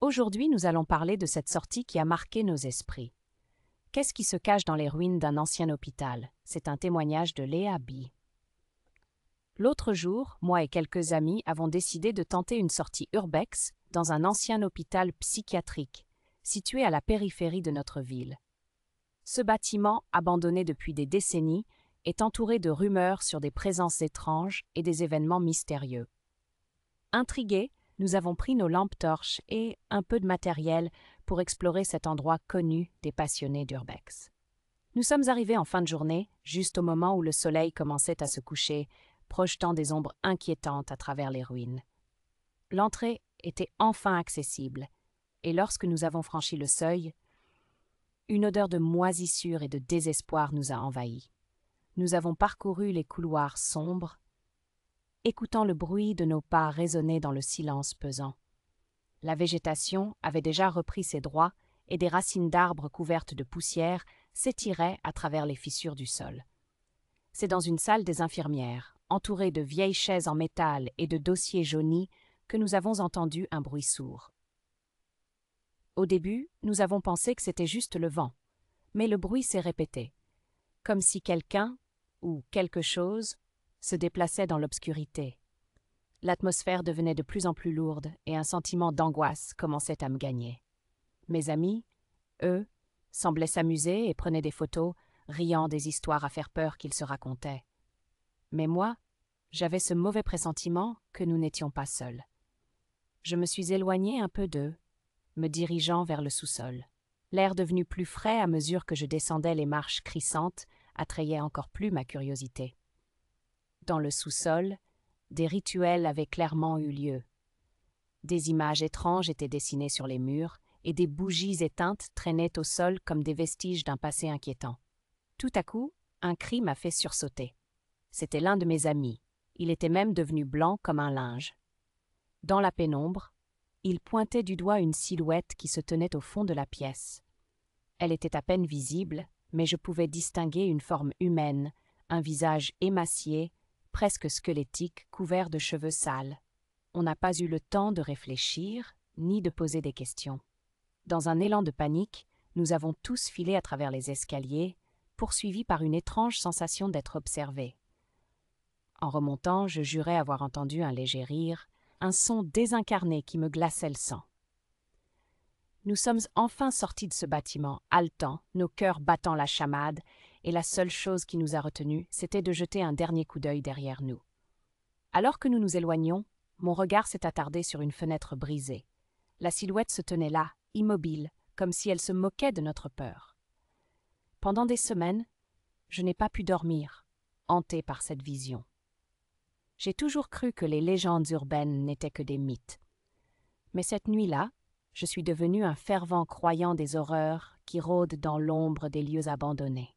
Aujourd'hui, nous allons parler de cette sortie qui a marqué nos esprits. Qu'est-ce qui se cache dans les ruines d'un ancien hôpital? C'est un témoignage de Léa B. L'autre jour, moi et quelques amis avons décidé de tenter une sortie urbex dans un ancien hôpital psychiatrique, situé à la périphérie de notre ville. Ce bâtiment, abandonné depuis des décennies, est entouré de rumeurs sur des présences étranges et des événements mystérieux. Intrigués, nous avons pris nos lampes torches et un peu de matériel pour explorer cet endroit connu des passionnés d'urbex. Nous sommes arrivés en fin de journée, juste au moment où le soleil commençait à se coucher, projetant des ombres inquiétantes à travers les ruines. L'entrée était enfin accessible, et lorsque nous avons franchi le seuil, une odeur de moisissure et de désespoir nous a envahis. Nous avons parcouru les couloirs sombres, écoutant le bruit de nos pas résonner dans le silence pesant. La végétation avait déjà repris ses droits et des racines d'arbres couvertes de poussière s'étiraient à travers les fissures du sol. C'est dans une salle des infirmières, entourée de vieilles chaises en métal et de dossiers jaunis, que nous avons entendu un bruit sourd. Au début, nous avons pensé que c'était juste le vent, mais le bruit s'est répété, comme si quelqu'un, ou quelque chose, se déplaçait dans l'obscurité. L'atmosphère devenait de plus en plus lourde et un sentiment d'angoisse commençait à me gagner. Mes amis, eux, semblaient s'amuser et prenaient des photos, riant des histoires à faire peur qu'ils se racontaient. Mais moi, j'avais ce mauvais pressentiment que nous n'étions pas seuls. Je me suis éloignée un peu d'eux, me dirigeant vers le sous-sol. L'air devenu plus frais à mesure que je descendais les marches crissantes attrayait encore plus ma curiosité. Dans le sous-sol, des rituels avaient clairement eu lieu. Des images étranges étaient dessinées sur les murs et des bougies éteintes traînaient au sol comme des vestiges d'un passé inquiétant. Tout à coup, un cri m'a fait sursauter. C'était l'un de mes amis. Il était même devenu blanc comme un linge. Dans la pénombre, il pointait du doigt une silhouette qui se tenait au fond de la pièce. Elle était à peine visible, mais je pouvais distinguer une forme humaine, un visage émacié, presque squelettique, couvert de cheveux sales. On n'a pas eu le temps de réfléchir, ni de poser des questions. Dans un élan de panique, nous avons tous filé à travers les escaliers, poursuivis par une étrange sensation d'être observés. En remontant, je jurais avoir entendu un léger rire, un son désincarné qui me glaçait le sang. Nous sommes enfin sortis de ce bâtiment, haletants, nos cœurs battant la chamade, et la seule chose qui nous a retenus, c'était de jeter un dernier coup d'œil derrière nous. Alors que nous nous éloignions, mon regard s'est attardé sur une fenêtre brisée. La silhouette se tenait là, immobile, comme si elle se moquait de notre peur. Pendant des semaines, je n'ai pas pu dormir, hanté par cette vision. J'ai toujours cru que les légendes urbaines n'étaient que des mythes. Mais cette nuit-là, je suis devenu un fervent croyant des horreurs qui rôdent dans l'ombre des lieux abandonnés.